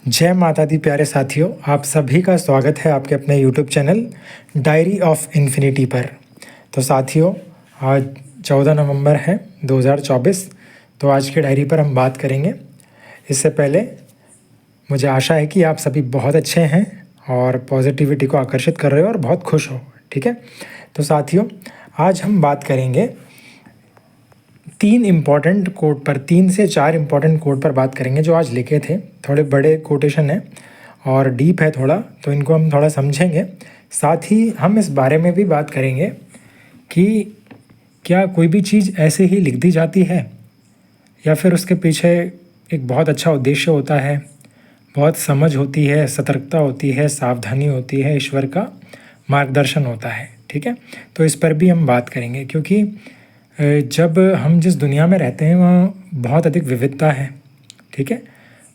जय माता दी प्यारे साथियों, आप सभी का स्वागत है आपके अपने YouTube channel diary of infinity पर। तो साथियों, आज 14 नवंबर है 2024। तो आज की डायरी पर हम बात करेंगे। इससे पहले मुझे आशा है कि आप सभी बहुत अच्छे हैं और पॉजिटिविटी को आकर्षित कर रहे हो और बहुत खुश हो। ठीक है, तो साथियों आज हम बात करेंगे 3 से 4 इम्पॉर्टेंट कोट पर बात करेंगे जो आज लिखे थे। थोड़े बड़े कोटेशन है और डीप है थोड़ा, तो इनको हम थोड़ा समझेंगे। साथ ही हम इस बारे में भी बात करेंगे कि क्या कोई भी चीज़ ऐसे ही लिख दी जाती है या फिर उसके पीछे एक बहुत अच्छा उद्देश्य होता है, बहुत समझ होती है, सतर्कता होती है, सावधानी होती है, ईश्वर का मार्गदर्शन होता है। ठीक है, तो इस पर भी हम बात करेंगे क्योंकि जब हम जिस दुनिया में रहते हैं वहाँ बहुत अधिक विविधता है। ठीक है,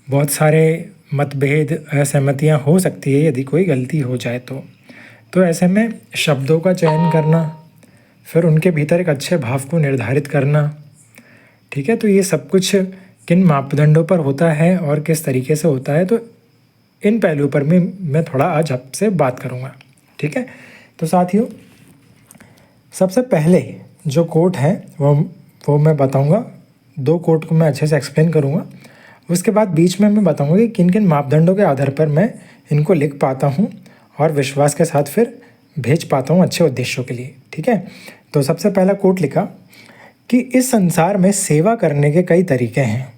बहुत सारे मतभेद, असहमतियाँ हो सकती है यदि कोई गलती हो जाए तो ऐसे में शब्दों का चयन करना, फिर उनके भीतर एक अच्छे भाव को निर्धारित करना। ठीक है, तो ये सब कुछ किन मापदंडों पर होता है और किस तरीके से होता है, तो इन पहलुओं पर मैं थोड़ा आज आपसे बात करूँगा। ठीक है, तो साथियों सबसे पहले जो कोट है वो मैं बताऊंगा। 2 कोट को मैं अच्छे से एक्सप्लेन करूंगा। उसके बाद बीच में मैं बताऊंगा कि किन किन मापदंडों के आधार पर मैं इनको लिख पाता हूं और विश्वास के साथ फिर भेज पाता हूं अच्छे उद्देश्यों के लिए। ठीक है, तो सबसे पहला कोट लिखा कि इस संसार में सेवा करने के कई तरीके हैं।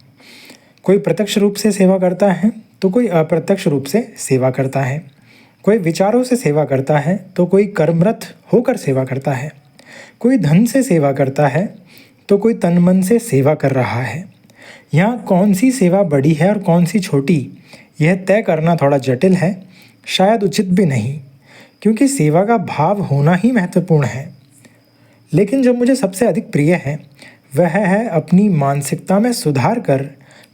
कोई प्रत्यक्ष रूप से सेवा करता है तो कोई अप्रत्यक्ष रूप से सेवा करता है। कोई विचारों से सेवा करता है तो कोई कर्मरत होकर सेवा करता है। कोई धन से सेवा करता है तो कोई तन मन से सेवा कर रहा है। यहाँ कौन सी सेवा बड़ी है और कौन सी छोटी, यह तय करना थोड़ा जटिल है, शायद उचित भी नहीं, क्योंकि सेवा का भाव होना ही महत्वपूर्ण है। लेकिन जो मुझे सबसे अधिक प्रिय है वह है अपनी मानसिकता में सुधार कर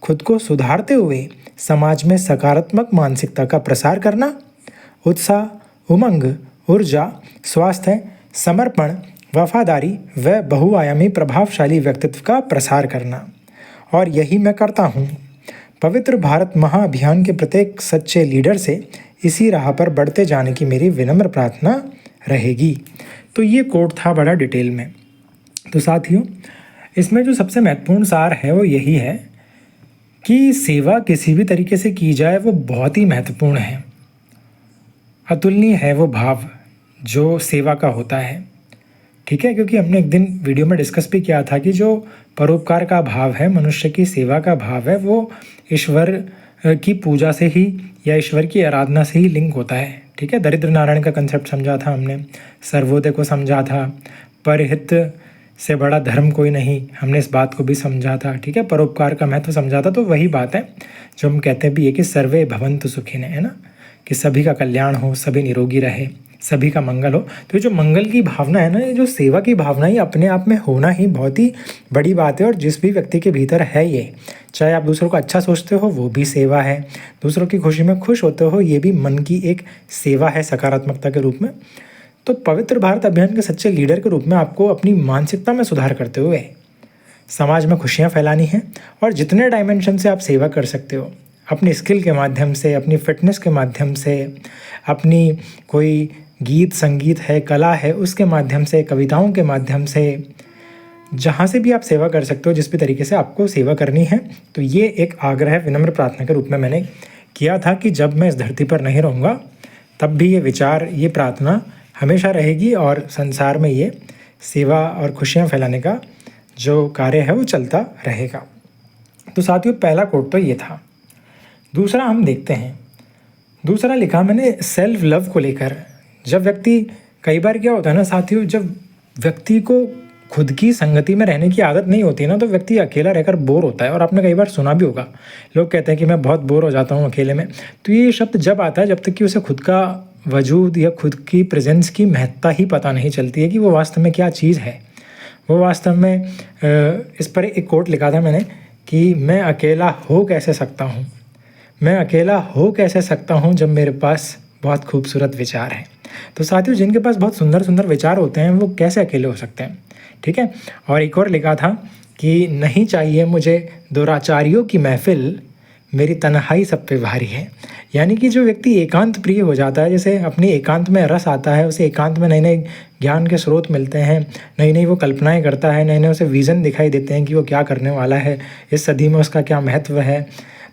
खुद को सुधारते हुए समाज में सकारात्मक मानसिकता का प्रसार करना, उत्साह, उमंग, ऊर्जा, स्वास्थ्य, समर्पण, वफादारी व बहुआयामी प्रभावशाली व्यक्तित्व का प्रसार करना। और यही मैं करता हूँ। पवित्र भारत महाअभियान के प्रत्येक सच्चे लीडर से इसी राह पर बढ़ते जाने की मेरी विनम्र प्रार्थना रहेगी। तो ये कोट था बड़ा डिटेल में। तो साथियों इसमें जो सबसे महत्वपूर्ण सार है वो यही है कि सेवा किसी भी तरीके से की जाए वो बहुत ही महत्वपूर्ण है। अतुलनीय है वो भाव जो सेवा का होता है। ठीक है, क्योंकि हमने एक दिन वीडियो में डिस्कस भी किया था कि जो परोपकार का भाव है, मनुष्य की सेवा का भाव है, वो ईश्वर की पूजा से ही या ईश्वर की आराधना से ही लिंक होता है। ठीक है, दरिद्र नारायण का कंसेप्ट समझा था हमने, सर्वोदय को समझा था, परहित से बड़ा धर्म कोई नहीं, हमने इस बात को भी समझा था। ठीक है, परोपकार का महत्व समझा था। तो वही बात है जो हम कहते भी है कि सर्वे भवन्तु सुखिनः, है ना, कि सभी का कल्याण हो, सभी निरोगी रहे, सभी का मंगल हो। तो ये जो मंगल की भावना है ना, ये जो सेवा की भावना, ये अपने आप में होना ही बहुत ही बड़ी बात है। और जिस भी व्यक्ति के भीतर है ये, चाहे आप दूसरों को अच्छा सोचते हो वो भी सेवा है, दूसरों की खुशी में खुश होते हो ये भी मन की एक सेवा है सकारात्मकता के रूप में। तो पवित्र भारत अभियान के सच्चे लीडर के रूप में आपको अपनी मानसिकता में सुधार करते हुए समाज में खुशियाँ फैलानी है। और जितने डायमेंशन से आप सेवा कर सकते हो, अपनी स्किल के माध्यम से, अपनी फिटनेस के माध्यम से, अपनी कोई गीत संगीत है, कला है, उसके माध्यम से, कविताओं के माध्यम से, जहाँ से भी आप सेवा कर सकते हो, जिस भी तरीके से आपको सेवा करनी है। तो ये एक आग्रह, विनम्र प्रार्थना के रूप में मैंने किया था कि जब मैं इस धरती पर नहीं रहूँगा तब भी ये विचार, ये प्रार्थना हमेशा रहेगी और संसार में ये सेवा और खुशियाँ फैलाने का जो कार्य है वो चलता रहेगा। तो साथियों पहला कोट तो ये था। दूसरा हम देखते हैं। दूसरा लिखा मैंने सेल्फ लव को लेकर। जब व्यक्ति, कई बार क्या होता है ना साथियों, जब व्यक्ति को खुद की संगति में रहने की आदत नहीं होती ना, तो व्यक्ति अकेला रहकर बोर होता है। और आपने कई बार सुना भी होगा, लोग कहते हैं कि मैं बहुत बोर हो जाता हूँ अकेले में। तो ये शब्द जब आता है जब तक कि उसे खुद का वजूद या खुद की प्रेजेंस की महत्ता ही पता नहीं चलती है कि वो वास्तव में क्या चीज़ है। वो वास्तव में इस पर एक कोट लिखा था मैंने कि मैं अकेला हो कैसे सकता हूँ, मैं अकेला हो कैसे सकता हूँ जब मेरे पास बहुत खूबसूरत विचार हैं। तो साथियों जिनके पास बहुत सुंदर सुंदर विचार होते हैं वो कैसे अकेले हो सकते हैं। ठीक है, और एक और लिखा था कि नहीं चाहिए मुझे दुराचारियों की महफिल, मेरी तन्हाई सब पे भारी है। यानी कि जो व्यक्ति एकांत प्रिय हो जाता है, जैसे अपनी एकांत में रस आता है, उसे एकांत में नए नए ज्ञान के स्रोत मिलते हैं, नई नई वो कल्पनाएं करता है, नए नए उसे विज़न दिखाई देते हैं कि वो क्या करने वाला है, इस सदी में उसका क्या महत्व है,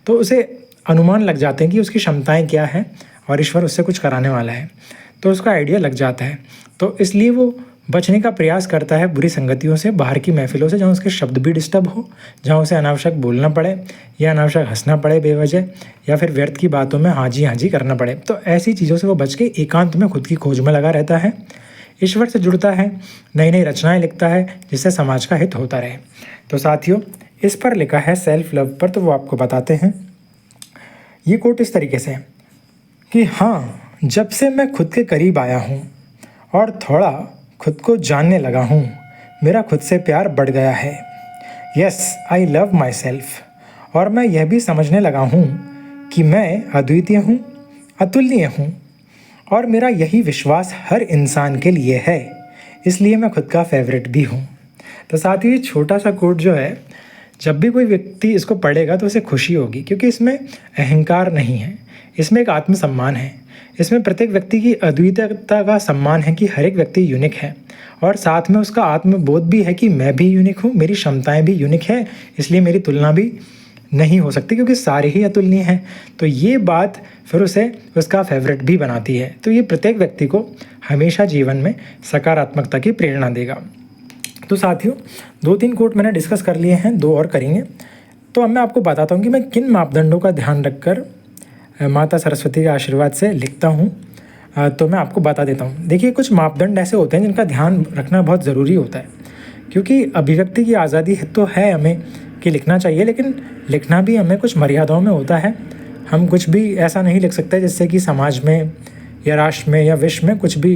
तो उसे अनुमान लग जाते हैं कि उसकी क्षमताएँ क्या हैं और ईश्वर उससे कुछ कराने वाला है, तो उसका आइडिया लग जाता है। तो इसलिए वो बचने का प्रयास करता है बुरी संगतियों से, बाहर की महफिलों से, जहाँ उसके शब्द भी डिस्टर्ब हो, जहाँ उसे अनावश्यक बोलना पड़े या अनावश्यक हंसना पड़े बेवजह, या फिर व्यर्थ की बातों में हाँ जी करना पड़े। तो ऐसी चीज़ों से वो बच के एकांत में खुद की खोज में लगा रहता है, ईश्वर से जुड़ता है, नई नई रचनाएं लिखता है, जिससे समाज का हित होता रहे। तो साथियों, इस पर लिखा है सेल्फ लव पर, तो वो आपको बताते हैं। ये कोट इस तरीके से है कि हाँ, जब से मैं खुद के करीब आया हूँ और थोड़ा खुद को जानने लगा हूँ, मेरा खुद से प्यार बढ़ गया है। Yes, I love my self. और मैं यह भी समझने लगा हूँ कि मैं अद्वितीय हूँ, अतुलनीय हूँ, और मेरा यही विश्वास हर इंसान के लिए है, इसलिए मैं खुद का फेवरेट भी हूँ। तो साथ ही छोटा सा कोट जो है, जब भी कोई व्यक्ति इसको पढ़ेगा तो उसे खुशी होगी, क्योंकि इसमें अहंकार नहीं है, इसमें एक आत्मसम्मान है। इसमें प्रत्येक व्यक्ति की अद्वितीयता का सम्मान है कि हर एक व्यक्ति यूनिक है, और साथ में उसका आत्मबोध भी है कि मैं भी यूनिक हूँ, मेरी क्षमताएं भी यूनिक है, इसलिए मेरी तुलना भी नहीं हो सकती, क्योंकि सारे ही अतुलनीय हैं। तो ये बात फिर उसे उसका फेवरेट भी बनाती है। तो ये प्रत्येक व्यक्ति को हमेशा जीवन में सकारात्मकता की प्रेरणा देगा। तो साथियों, 2-3 कोट मैंने डिस्कस कर लिए हैं, 2 और करेंगे। तो अब मैं आपको बताता हूँ कि मैं किन मापदंडों का ध्यान रखकर माता सरस्वती के आशीर्वाद से लिखता हूँ। तो मैं आपको बता देता हूँ। देखिए, कुछ मापदंड ऐसे होते हैं जिनका ध्यान रखना बहुत ज़रूरी होता है, क्योंकि अभिव्यक्ति की आज़ादी तो है हमें कि लिखना चाहिए, लेकिन लिखना भी हमें कुछ मर्यादाओं में होता है। हम कुछ भी ऐसा नहीं लिख सकते जिससे कि समाज में या राष्ट्र में या विश्व में कुछ भी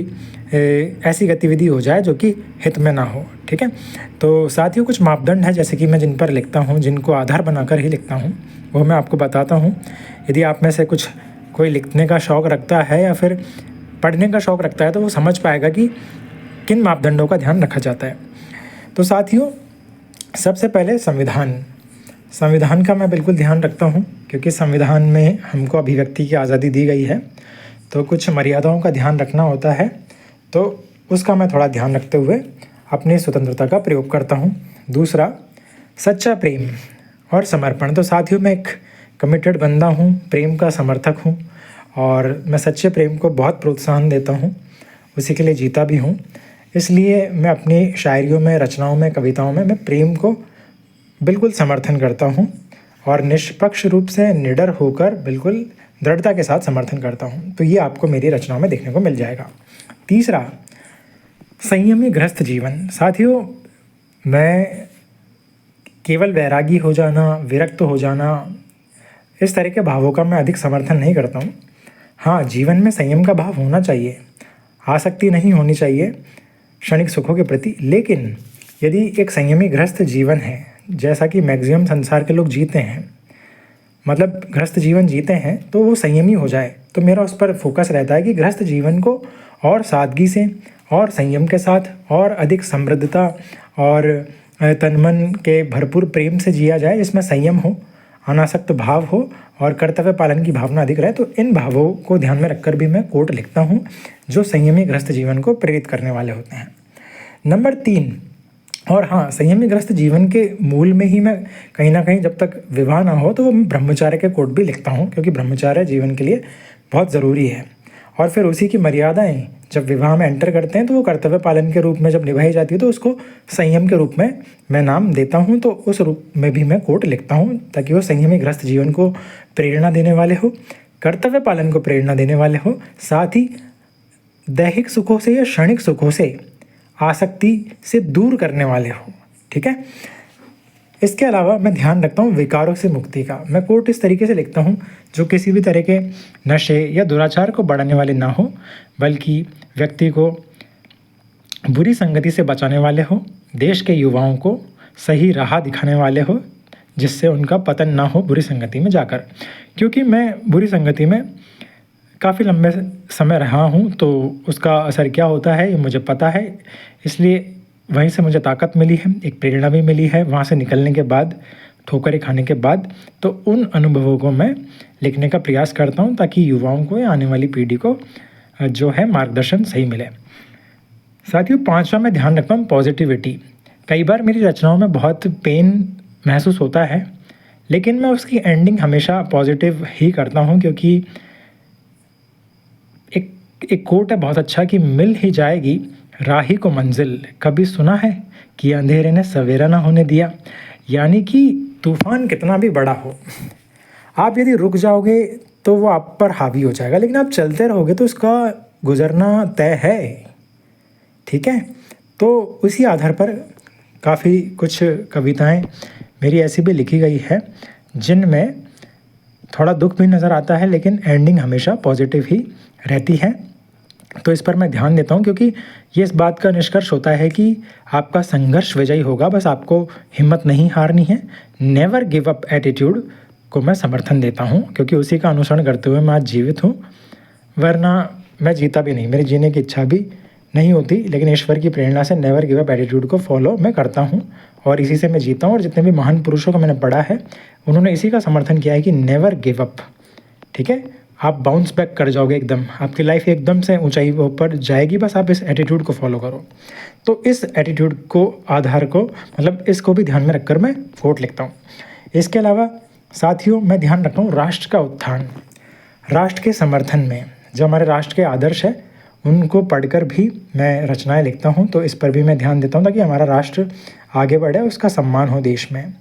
ऐसी गतिविधि हो जाए जो कि हित में ना हो। ठीक है, तो साथियों, कुछ मापदंड हैं जैसे कि मैं जिन पर लिखता हूँ, जिनको आधार बनाकर ही लिखता हूँ, वो मैं आपको बताता हूँ। यदि आप में से कोई लिखने का शौक़ रखता है या फिर पढ़ने का शौक़ रखता है, तो वो समझ पाएगा कि किन मापदंडों का ध्यान रखा जाता है। तो साथियों, सबसे पहले संविधान का मैं बिल्कुल ध्यान रखता हूँ, क्योंकि संविधान में हमको अभिव्यक्ति की आज़ादी दी गई है, तो कुछ मर्यादाओं का ध्यान रखना होता है, तो उसका मैं थोड़ा ध्यान रखते हुए अपनी स्वतंत्रता का प्रयोग करता हूँ। दूसरा, सच्चा प्रेम और समर्पण। तो साथियों, मैं एक कमिटेड बंदा हूँ, प्रेम का समर्थक हूँ, और मैं सच्चे प्रेम को बहुत प्रोत्साहन देता हूँ, उसी के लिए जीता भी हूँ। इसलिए मैं अपनी शायरियों में, रचनाओं में, कविताओं में मैं प्रेम को बिल्कुल समर्थन करता हूँ, और निष्पक्ष रूप से निडर होकर बिल्कुल दृढ़ता के साथ समर्थन करता हूँ। तो ये आपको मेरी रचनाओं में देखने को मिल जाएगा। तीसरा, संयमी गृहस्थ जीवन। साथियों, मैं केवल वैरागी हो जाना, विरक्त हो जाना, इस तरह के भावों का मैं अधिक समर्थन नहीं करता हूँ। हाँ, जीवन में संयम का भाव होना चाहिए, आसक्ति नहीं होनी चाहिए क्षणिक सुखों के प्रति। लेकिन यदि एक संयमी गृहस्थ जीवन है, जैसा कि मैक्सिमम संसार के लोग जीते हैं, मतलब गृहस्थ जीवन जीते हैं, तो वो संयमी हो जाए, तो मेरा उस पर फोकस रहता है कि गृहस्थ जीवन को और सादगी से और संयम के साथ और अधिक समृद्धता और तन मन के भरपूर प्रेम से जिया जाए, जिसमें संयम हो, अनासक्त भाव हो और कर्तव्य पालन की भावना अधिक रहे। तो इन भावों को ध्यान में रखकर भी मैं कोट लिखता हूँ जो संयमी गृहस्थ जीवन को प्रेरित करने वाले होते हैं। नंबर 3, और हाँ, संयमी गृहस्थ जीवन के मूल में ही मैं कहीं ना कहीं, जब तक विवाह ना हो, तो वो ब्रह्मचार्य के कोट भी लिखता हूँ, क्योंकि ब्रह्मचार्य जीवन के लिए बहुत ज़रूरी है। और फिर उसी की मर्यादाएं जब विवाह में एंटर करते हैं, तो वो कर्तव्य पालन के रूप में जब निभाई जाती है, तो उसको संयम के रूप में मैं नाम देता हूँ। तो उस रूप में भी मैं कोट लिखता हूँ, ताकि वो संयमी गृहस्थ जीवन को प्रेरणा देने वाले हो, कर्तव्य पालन को प्रेरणा देने वाले हो, साथ ही दैहिक सुखों से या क्षणिक सुखों से आसक्ति से दूर करने वाले हो। ठीक है, इसके अलावा मैं ध्यान रखता हूँ विकारों से मुक्ति का। मैं कोट इस तरीके से लिखता हूँ जो किसी भी तरह के नशे या दुराचार को बढ़ाने वाले ना हो, बल्कि व्यक्ति को बुरी संगति से बचाने वाले हो, देश के युवाओं को सही राह दिखाने वाले हो, जिससे उनका पतन ना हो बुरी संगति में जाकर। क्योंकि मैं बुरी संगति में काफ़ी लंबे समय रहा हूँ, तो उसका असर क्या होता है ये मुझे पता है। इसलिए वहीं से मुझे ताकत मिली है, एक प्रेरणा भी मिली है। वहाँ से निकलने के बाद ठोकरें खाने के बाद, तो उन अनुभवों को मैं लिखने का प्रयास करता हूँ ताकि युवाओं को या आने वाली पीढ़ी को जो है मार्गदर्शन सही मिले। साथियों, 5वां मैं ध्यान रखता हूँ पॉजिटिविटी। कई बार मेरी रचनाओं में बहुत पेन महसूस होता है, लेकिन मैं उसकी एंडिंग हमेशा पॉजिटिव ही करता हूँ, क्योंकि एक कोट है बहुत अच्छा कि मिल ही जाएगी राही को मंजिल, कभी सुना है कि अंधेरे ने सवेरा ना होने दिया। यानी कि तूफान कितना भी बड़ा हो, आप यदि रुक जाओगे तो वो आप पर हावी हो जाएगा, लेकिन आप चलते रहोगे तो उसका गुजरना तय है। ठीक है, तो उसी आधार पर काफ़ी कुछ कविताएं मेरी ऐसी भी लिखी गई है जिनमें थोड़ा दुख भी नज़र आता है, लेकिन एंडिंग हमेशा पॉजिटिव ही रहती है। तो इस पर मैं ध्यान देता हूँ, क्योंकि ये इस बात का निष्कर्ष होता है कि आपका संघर्ष विजयी होगा, बस आपको हिम्मत नहीं हारनी है। नेवर गिव अप एटीट्यूड को मैं समर्थन देता हूँ, क्योंकि उसी का अनुसरण करते हुए मैं आज जीवित हूँ, वरना मैं जीता भी नहीं, मेरी जीने की इच्छा भी नहीं होती। लेकिन ईश्वर की प्रेरणा से नेवर गिव अप एटीट्यूड को फॉलो मैं करता हूँ और इसी से मैं जीता हूँ। और जितने भी महान पुरुषों को मैंने पढ़ा है उन्होंने इसी का समर्थन किया है कि नेवर गिव अप। ठीक है, आप बाउंस बैक कर जाओगे, एकदम आपकी लाइफ एकदम से ऊंचाई पर जाएगी, बस आप इस एटीट्यूड को फॉलो करो। तो इस एटीट्यूड को आधार को मतलब इसको भी ध्यान में रखकर मैं कोट लिखता हूँ। इसके अलावा साथियों, मैं ध्यान रखता हूँ राष्ट्र का उत्थान। राष्ट्र के समर्थन में जो हमारे राष्ट्र के आदर्श है उनको पढ़कर भी मैं रचनाएं लिखता हूँ, तो इस पर भी मैं ध्यान देता हूँ ताकि हमारा राष्ट्र आगे बढ़े, उसका सम्मान हो देश में।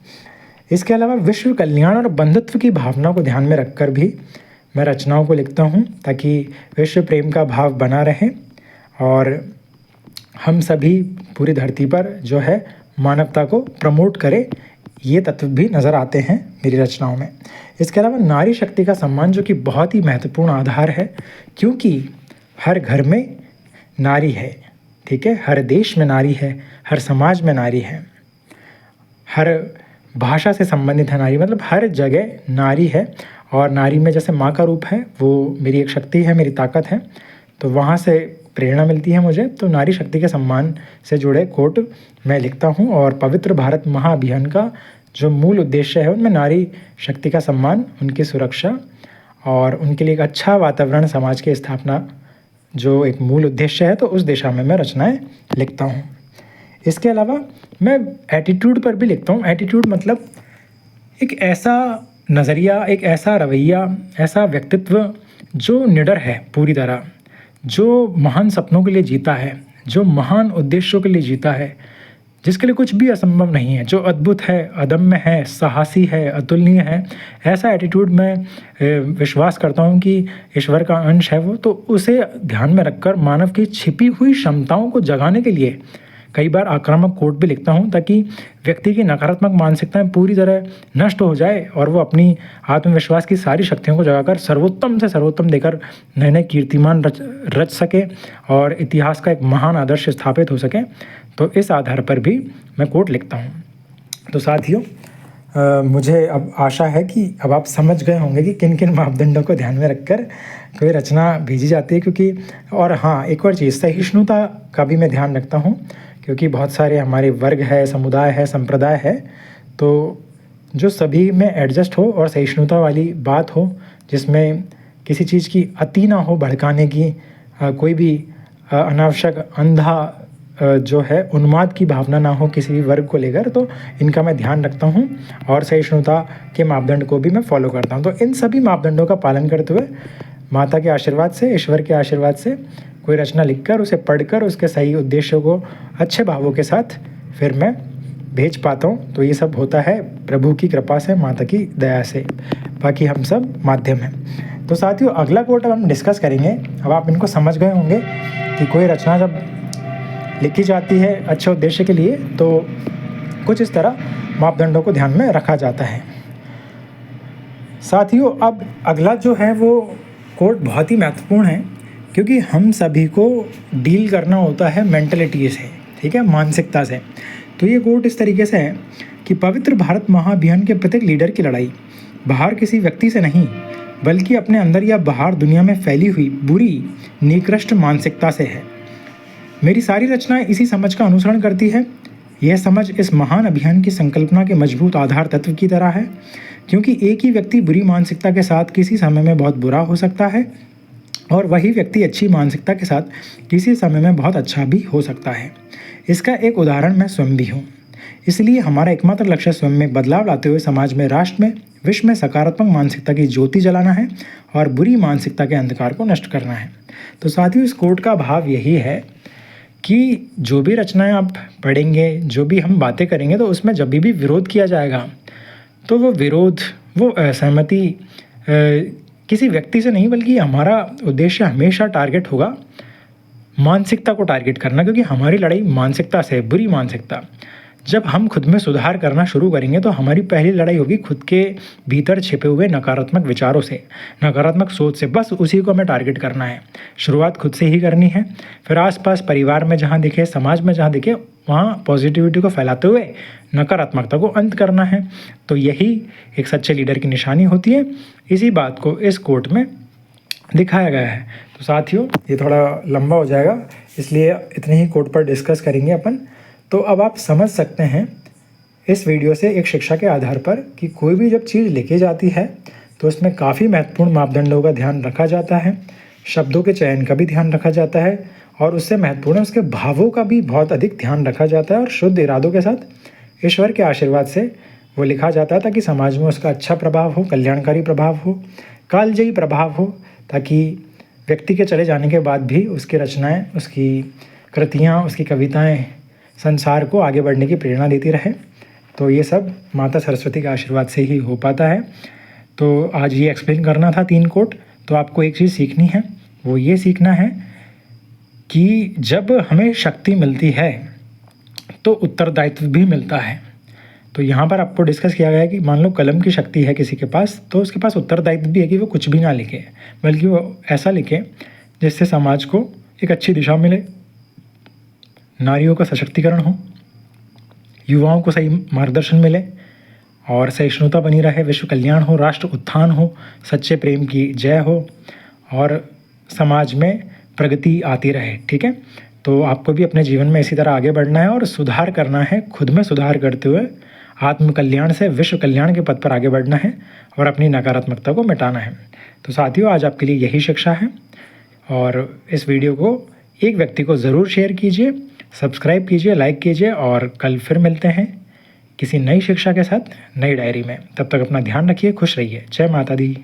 इसके अलावा विश्व कल्याण और बंधुत्व की भावना को ध्यान में रखकर भी मैं रचनाओं को लिखता हूँ, ताकि विश्व प्रेम का भाव बना रहे और हम सभी पूरी धरती पर जो है मानवता को प्रमोट करें। ये तत्व भी नज़र आते हैं मेरी रचनाओं में। इसके अलावा नारी शक्ति का सम्मान, जो कि बहुत ही महत्वपूर्ण आधार है, क्योंकि हर घर में नारी है। ठीक है, हर देश में नारी है, हर समाज में नारी है, हर भाषा से संबंधित है नारी, मतलब हर जगह नारी है। और नारी में जैसे माँ का रूप है, वो मेरी एक शक्ति है, मेरी ताकत है, तो वहाँ से प्रेरणा मिलती है मुझे। तो नारी शक्ति के सम्मान से जुड़े कोट मैं लिखता हूँ। और पवित्र भारत महाअभियान का जो मूल उद्देश्य है उनमें नारी शक्ति का सम्मान, उनकी सुरक्षा और उनके लिए एक अच्छा वातावरण समाज की स्थापना जो एक मूल उद्देश्य है, तो उस दिशा में मैं रचनाएं लिखता हूँ। इसके अलावा मैं एटीट्यूड पर भी लिखता हूँ। एटीट्यूड मतलब एक ऐसा नज़रिया, एक ऐसा रवैया, ऐसा व्यक्तित्व जो निडर है पूरी तरह, जो महान सपनों के लिए जीता है, जो महान उद्देश्यों के लिए जीता है, जिसके लिए कुछ भी असंभव नहीं है, जो अद्भुत है, अदम्य है, साहसी है, अतुलनीय है। ऐसा एटीट्यूड मैं विश्वास करता हूँ कि ईश्वर का अंश है वो, तो उसे ध्यान में रखकर मानव की छिपी हुई क्षमताओं को जगाने के लिए कई बार आक्रामक कोट भी लिखता हूँ, ताकि व्यक्ति की नकारात्मक मानसिकताएं पूरी तरह नष्ट हो जाए और वो अपनी आत्मविश्वास की सारी शक्तियों को जगाकर सर्वोत्तम से सर्वोत्तम देकर नए नए कीर्तिमान रच सके और इतिहास का एक महान आदर्श स्थापित हो सके। तो इस आधार पर भी मैं कोट लिखता हूँ। तो साथियों, मुझे अब आशा है कि अब आप समझ गए होंगे कि किन किन मापदंडों को ध्यान में रखकर कोई रचना भेजी जाती है। क्योंकि और हाँ, एक और चीज़, सहिष्णुता का भी मैं ध्यान रखता हूँ, क्योंकि बहुत सारे हमारे वर्ग है, समुदाय है, संप्रदाय है, तो जो सभी में एडजस्ट हो और सहिष्णुता वाली बात हो, जिसमें किसी चीज़ की अति ना हो, भड़काने की कोई भी अनावश्यक अंधा जो है उन्माद की भावना ना हो किसी भी वर्ग को लेकर, तो इनका मैं ध्यान रखता हूँ और सहिष्णुता के मापदंड को भी मैं फॉलो करता हूँ। तो इन सभी मापदंडों का पालन करते हुए माता के आशीर्वाद से, ईश्वर के आशीर्वाद से कोई रचना लिखकर, उसे पढ़कर, उसके सही उद्देश्यों को अच्छे भावों के साथ फिर मैं भेज पाता हूँ। तो ये सब होता है प्रभु की कृपा से, माता की दया से, बाकी हम सब माध्यम हैं। तो साथियों, अगला कोट अब हम डिस्कस करेंगे। अब आप इनको समझ गए होंगे कि कोई रचना जब लिखी जाती है अच्छे उद्देश्य के लिए, तो कुछ इस तरह मापदंडों को ध्यान में रखा जाता है। साथियों, अब अगला जो है वो कोट बहुत ही महत्वपूर्ण है, क्योंकि हम सभी को डील करना होता है मेंटलिटी से, ठीक है, मानसिकता से। तो ये कोट इस तरीके से है कि पवित्र भारत महाअभियान के प्रत्येक लीडर की लड़ाई बाहर किसी व्यक्ति से नहीं, बल्कि अपने अंदर या बाहर दुनिया में फैली हुई बुरी निकृष्ट मानसिकता से है। मेरी सारी रचनाएं इसी समझ का अनुसरण करती है यह समझ इस महान अभियान की संकल्पना के मजबूत आधार तत्व की तरह है, क्योंकि एक ही व्यक्ति बुरी मानसिकता के साथ किसी समय में बहुत बुरा हो सकता है और वही व्यक्ति अच्छी मानसिकता के साथ किसी समय में बहुत अच्छा भी हो सकता है। इसका एक उदाहरण मैं स्वयं भी हूँ। इसलिए हमारा एकमात्र लक्ष्य स्वयं में बदलाव लाते हुए समाज में, राष्ट्र में, विश्व में सकारात्मक मानसिकता की ज्योति जलाना है और बुरी मानसिकता के अंधकार को नष्ट करना है। तो साथियों, इस कोट का भाव यही है कि जो भी रचनाएं आप पढ़ेंगे, जो भी हम बातें करेंगे, तो उसमें जब भी विरोध किया जाएगा तो वो विरोध, वो असहमति किसी व्यक्ति से नहीं, बल्कि हमारा उद्देश्य हमेशा टारगेट होगा मानसिकता को टारगेट करना, क्योंकि हमारी लड़ाई मानसिकता से है, बुरी मानसिकता। जब हम खुद में सुधार करना शुरू करेंगे तो हमारी पहली लड़ाई होगी खुद के भीतर छिपे हुए नकारात्मक विचारों से, नकारात्मक सोच से। बस उसी को हमें टारगेट करना है। शुरुआत खुद से ही करनी है, फिर आसपास परिवार में जहाँ दिखे, समाज में जहाँ दिखे, वहाँ पॉजिटिविटी को फैलाते हुए नकारात्मकता को अंत करना है। तो यही एक सच्चे लीडर की निशानी होती है। इसी बात को इस कोट में दिखाया गया है। तो साथियों, ये थोड़ा लंबा हो जाएगा, इसलिए इतने ही कोट पर डिस्कस करेंगे अपन। तो अब आप समझ सकते हैं इस वीडियो से एक शिक्षा के आधार पर कि कोई भी जब चीज़ लिखी जाती है तो उसमें काफ़ी महत्वपूर्ण मापदंडों का ध्यान रखा जाता है, शब्दों के चयन का भी ध्यान रखा जाता है और उससे महत्वपूर्ण उसके भावों का भी बहुत अधिक ध्यान रखा जाता है और शुद्ध इरादों के साथ ईश्वर के आशीर्वाद से वो लिखा जाता है, ताकि समाज में उसका अच्छा प्रभाव हो, कल्याणकारी प्रभाव हो, कालजयी प्रभाव हो, ताकि व्यक्ति के चले जाने के बाद भी उसकी रचनाएँ, उसकी कृतियाँ, उसकी कविताएँ संसार को आगे बढ़ने की प्रेरणा देती रहे। तो ये सब माता सरस्वती के आशीर्वाद से ही हो पाता है। तो आज ये एक्सप्लेन करना था 3 कोट। तो आपको एक चीज़ सीखनी है, वो ये सीखना है कि जब हमें शक्ति मिलती है तो उत्तरदायित्व भी मिलता है। तो यहाँ पर आपको डिस्कस किया गया है कि मान लो कलम की शक्ति है किसी के पास, तो उसके पास उत्तरदायित्व भी है कि वो कुछ भी ना लिखे, बल्कि वो ऐसा लिखे जिससे समाज को एक अच्छी दिशा मिले, नारियों का सशक्तिकरण हो, युवाओं को सही मार्गदर्शन मिले और सहिष्णुता बनी रहे, विश्व कल्याण हो, राष्ट्र उत्थान हो, सच्चे प्रेम की जय हो और समाज में प्रगति आती रहे। ठीक है, तो आपको भी अपने जीवन में इसी तरह आगे बढ़ना है और सुधार करना है, खुद में सुधार करते हुए आत्म कल्याण से विश्व कल्याण के पथ पर आगे बढ़ना है और अपनी नकारात्मकता को मिटाना है। तो साथियों, आज आपके लिए यही शिक्षा है और इस वीडियो को एक व्यक्ति को ज़रूर शेयर कीजिए, सब्सक्राइब कीजिए, लाइक कीजिए और कल फिर मिलते हैं किसी नई शिक्षा के साथ, नई डायरी में। तब तक अपना ध्यान रखिए, खुश रहिए। जय माता दी।